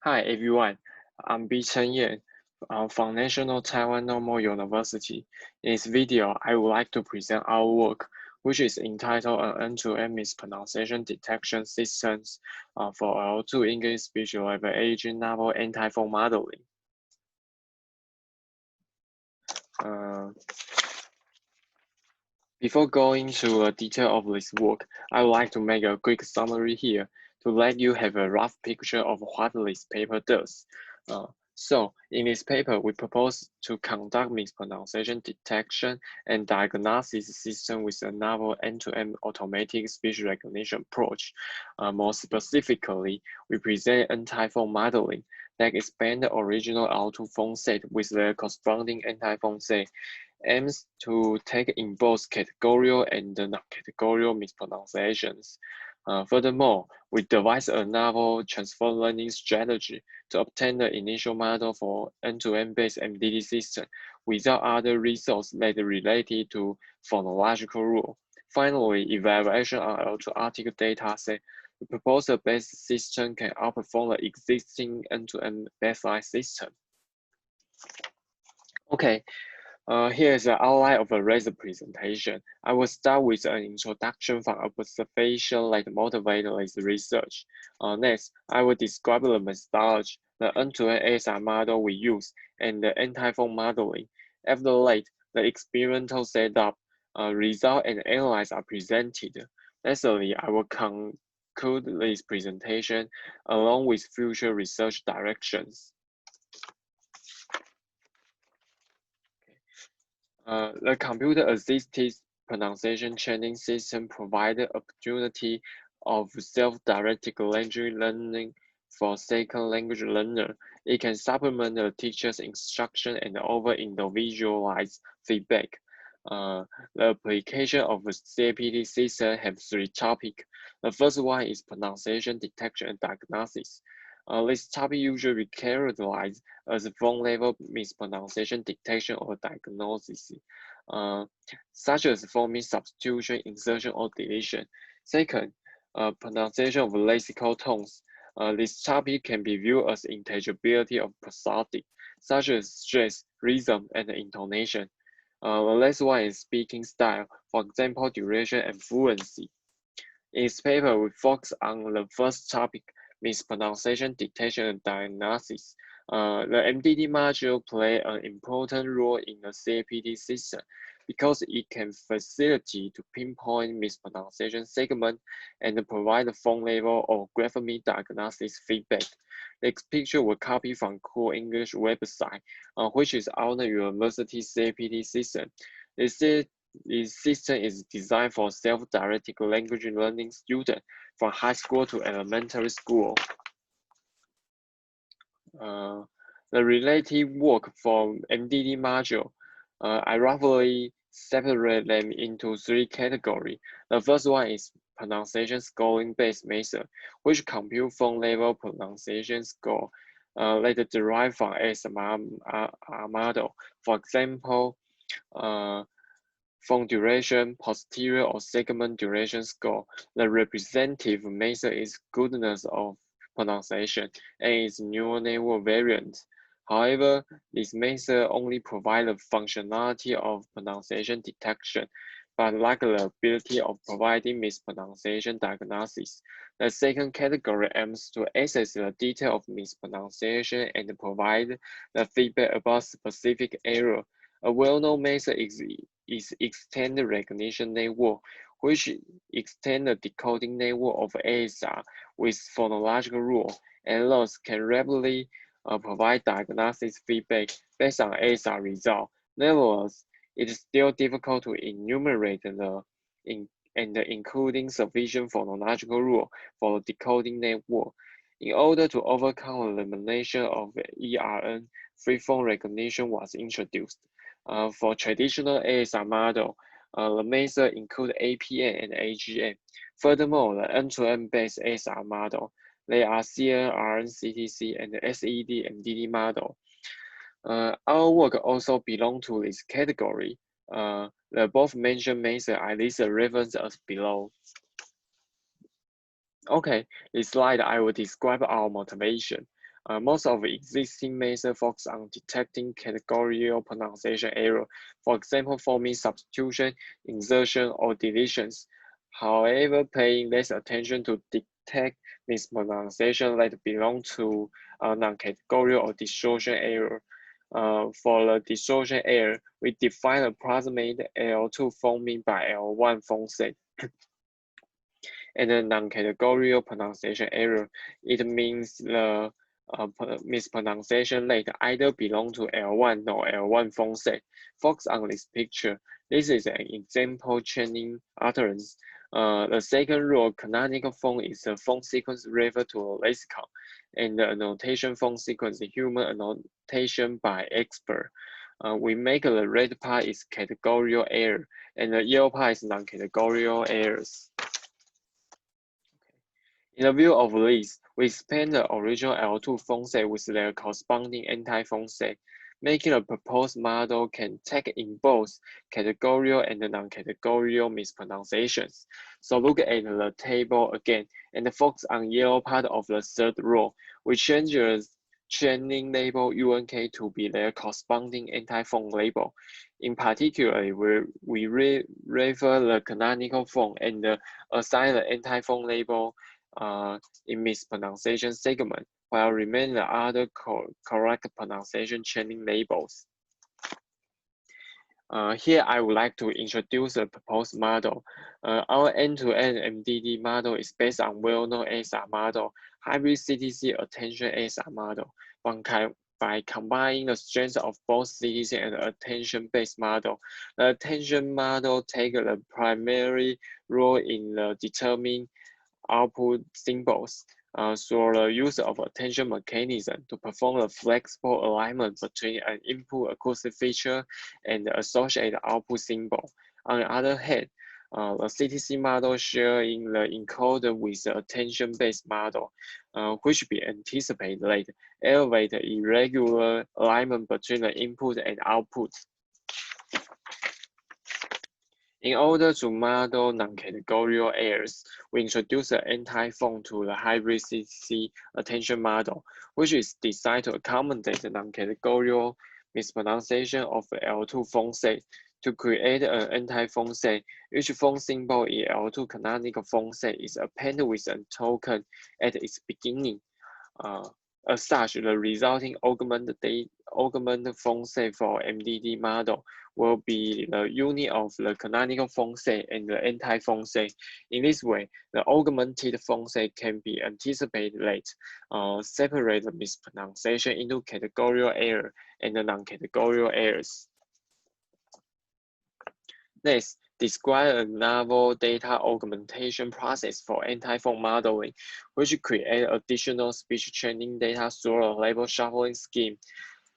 Hi everyone, I'm B. Chen Yan from National Taiwan Normal University. In this video, I would like to present our work, which is entitled an End-to-End Mispronunciation Detection Systems for L2 English Speech Level Aging Novel Anti-phone Modeling. Before going to the detail of this work, I would like to make a quick summary here to let you have a rough picture of what this paper does. So in this paper, we propose to conduct mispronunciation detection and diagnosis system with a novel end-to-end automatic speech recognition approach. More specifically, we present anti-phone modeling that expand the original L2 phone set with the corresponding anti-phone set, aims to take in both categorical and non-categorical mispronunciations. Furthermore, we devised a novel transfer learning strategy to obtain the initial model for end-to-end based MDD system without other results that related to phonological rule. Finally, evaluation on L2 article data set, the proposal-based system can outperform the existing end-to-end baseline system. Okay, here's an outline of a razor presentation. I will start with an introduction from observation that motivated this research. Next, I will describe the methodology, the end-to-end ASR model we use, and the anti-phone modeling. After that, the experimental setup, result, and analysis are presented. Lastly, I will conclude this presentation along with future research directions. The computer-assisted pronunciation training system provides the opportunity of self-directed language learning for second language learner. It can supplement the teacher's instruction and offer individualized feedback. The application of the CAPT system has three topics. The first one is pronunciation detection and diagnosis. This topic usually characterized as phone-level mispronunciation detection or diagnosis, such as phoneme substitution, insertion, or deletion. Second, pronunciation of lexical tones. This topic can be viewed as intelligibility of prosodic, such as stress, rhythm, and intonation. The last one is speaking style, for example, duration and fluency. In this paper, we focus on the first topic, mispronunciation detection and diagnosis. The MDD module plays an important role in the CAPT system because it can facilitate to pinpoint mispronunciation segment and provide phone level or grapheme diagnosis feedback. This picture was copied from Cool English website, which is our university CAPT system. This system is designed for self-directed language learning students from high school to elementary school. The related work for MDD module, I roughly separate them into three categories. The first one is pronunciation scoring based method, which compute phone level pronunciation score that derive from ASR model. For example, phone duration, posterior or segment duration score. The representative method is goodness of pronunciation and its neural network variant. However, this method only provides the functionality of pronunciation detection, but lack the ability of providing mispronunciation diagnosis. The second category aims to access the detail of mispronunciation and provide the feedback about specific error. A well-known method is extended recognition network, which extend the decoding network of ASR with phonological rule, and thus can rapidly provide diagnosis feedback based on ASR result. Nevertheless, it is still difficult to enumerate including sufficient phonological rule for the decoding network. In order to overcome the limitation of ERN, free phone recognition was introduced. For traditional ASR model, the method include APN and AGN. Furthermore, the end-to-end based ASR model, they are CTC and the SED MDD model. Our work also belongs to this category. The both mentioned methods are listed reference as below. Okay, this slide I will describe our motivation. Most of existing methods focus on detecting categorical pronunciation error, for example, forming substitution, insertion, or deletions. However, paying less attention to detect mispronunciation that belong to non-categorical or distortion error. For the distortion error, we define approximate L2 forming by L1 phone set. And the non-categorical pronunciation error, it means the mispronunciation rate either belong to L1 or L1 phone set. Focus on this picture. This is an example chaining utterance. The second rule, canonical phone is a phone sequence referred to a lexicon, and the annotation phone sequence is human annotation by expert. We make the red part is categorical error, and the yellow part is non-categorical errors. In the view of this, we expand the original L2 phone set with their corresponding anti-phone set, making a proposed model can take in both categorical and non-categorical mispronunciations. So look at the table again and focus on yellow part of the third row. We change the chaining label UNK to be their corresponding anti-phone label. In particular, we refer the canonical phone and assign the anti-phone label in mispronunciation segment, while remain the other correct pronunciation chaining labels. Here, I would like to introduce a proposed model. Our end-to-end MDD model is based on well-known ASR model, hybrid CTC attention ASR model. By combining the strengths of both CTC and attention-based model, the attention model takes the primary role in determining output symbols through the use of attention mechanism to perform the flexible alignment between an input acoustic feature and the associated output symbol. On the other hand, the CTC model sharing the encoder with the attention-based model, which we anticipate that elevate irregular alignment between the input and output. In order to model non-categorical errors, we introduce the anti-phone to the hybrid CTC attention model, which is designed to accommodate the non-categorical mispronunciation of the L2 phone set. To create an anti-phone set, each phone symbol in L2 canonical phone set is appended with a token at its beginning. As such, the resulting augmented phone set for MDD model will be the unit of the canonical phone set and the anti-phone set. In this way, the augmented phone set can be anticipated late, separate the mispronunciation into categorical error and the non-categorical errors. Next, describe a novel data augmentation process for anti-phone modeling, which create additional speech training data through a label shuffling scheme.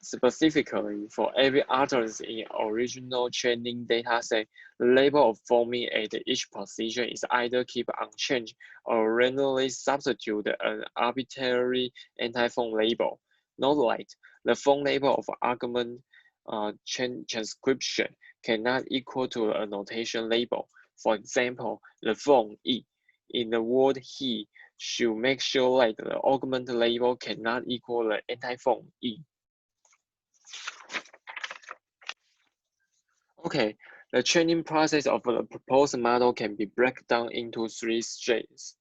Specifically, for every utterance in original training dataset, the label of forming at each position is either kept unchanged or randomly substitute an arbitrary anti-phone label. Note that the phone label of argument transcription cannot equal to the annotation label. For example, the phone E in the word he should make sure that the augmented label cannot equal the anti-phone E. Okay, the training process of the proposed model can be broken down into three stages.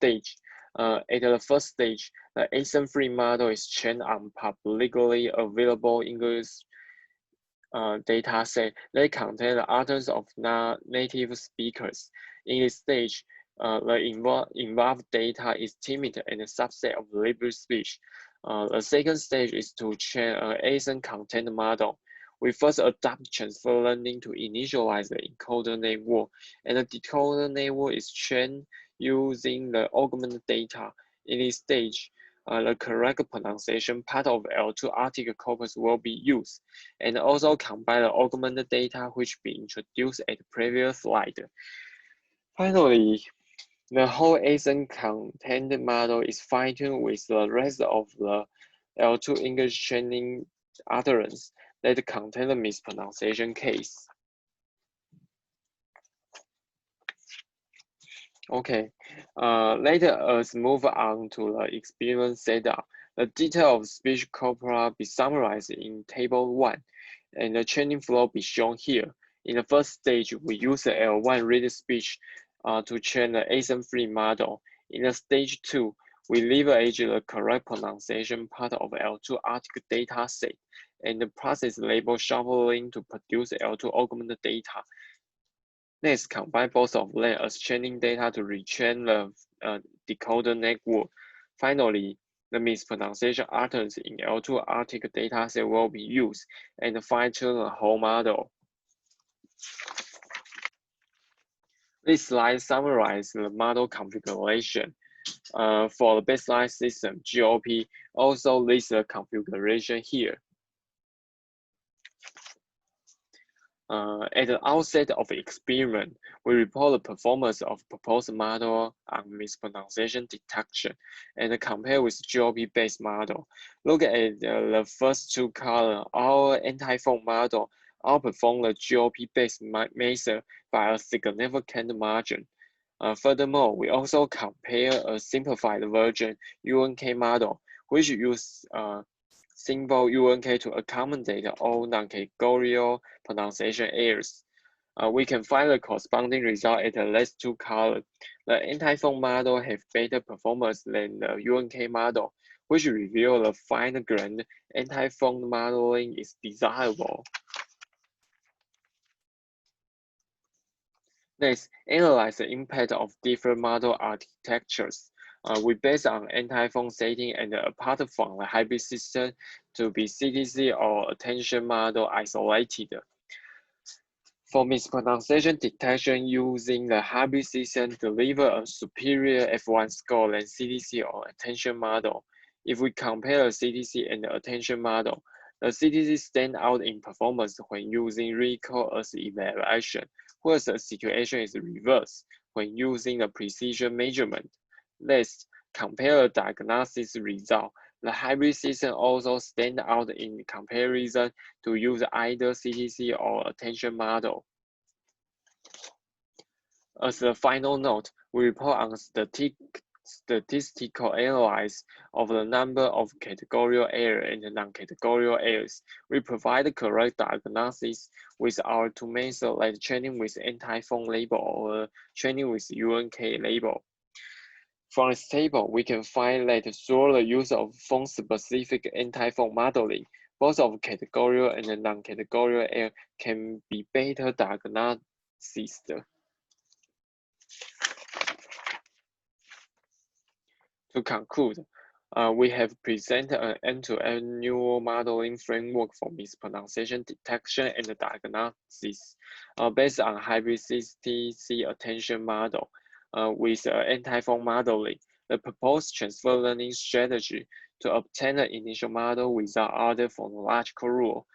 At the first stage, the async-free model is trained on publicly available English data set that contain the utterance of native speakers. In this stage, the involved data is timid and a subset of liberal speech. The second stage is to train an async content model. We first adopt transfer learning to initialize the encoder network, and the decoder network is trained using the augmented data. In this stage, the correct pronunciation part of L2 article corpus will be used, and also combine the augmented data which we introduced at the previous slide. Finally, the whole async content model is fine-tuned with the rest of the L2 English training utterance that contain the mispronunciation case. Okay, let us move on to the experiment setup. The detail of speech corpora be summarized in Table 1, and the training flow be shown here. In the first stage, we use the L1 read speech to train the ASIN-free model. In the stage 2, we leverage the correct pronunciation part of L2 article data set and the process label shuffling to produce L2 augmented data. Next, combine both of them as training data to retrain the decoder network. Finally, the mispronunciation patterns in L2 article dataset will be used and fine-tune the whole model. This slide summarizes the model configuration. For the baseline system, GOP also lists the configuration here. At the outset of the experiment, we report the performance of proposed model on mispronunciation detection and compare with GOP-based model. Look at the first two columns. Our anti-fog model outperformed the GOP-based method by a significant margin. Furthermore, we also compare a simplified version UNK model, which uses symbol UNK to accommodate all non-categorical pronunciation errors. We can find the corresponding result at the last two columns. The anti-fog model have better performance than the UNK model, which reveals the fine-grained anti-fog modeling is desirable. Next, analyze the impact of different model architectures. We base on anti-fog setting and apart from the hybrid system to be CTC or attention model isolated. For mispronunciation detection using the hybrid system deliver a superior F1 score than CTC or attention model. If we compare the CTC and the attention model, the CTC stand out in performance when using recall as evaluation, whereas the situation is reversed when using the precision measurement. Let's compare the diagnosis result. The hybrid system also stand out in comparison to use either CTC or attention model. As a final note, we report on statistical analysis of the number of categorical errors and non-categorical errors. We provide correct diagnosis with our two methods like training with anti-fog label or training with UNK label. From this table, we can find that through the use of fog-specific anti-fog modeling, both of categorical and non-categorical error can be better diagnosed. To conclude, we have presented an end-to-end neural modeling framework for mispronunciation detection and diagnosis based on hybrid CTC attention model with anti-fog modeling. The proposed transfer learning strategy to obtain an initial model without other phonological rule.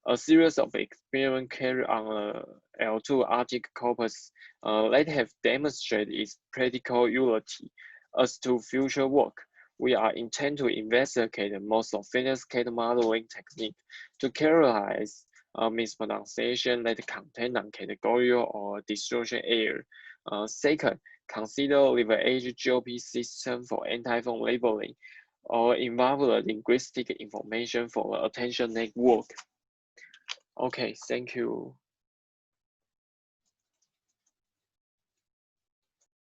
A series of experiments carried on L2 article corpus that have demonstrated its practical utility. As to future work, we are intent to investigate the most sophisticated modeling technique to characterize mispronunciation that contain non-categorical or distortion error. Second, consider leverage GOP system for anti-fog labeling or involve the linguistic information for the attention network. Okay, thank you.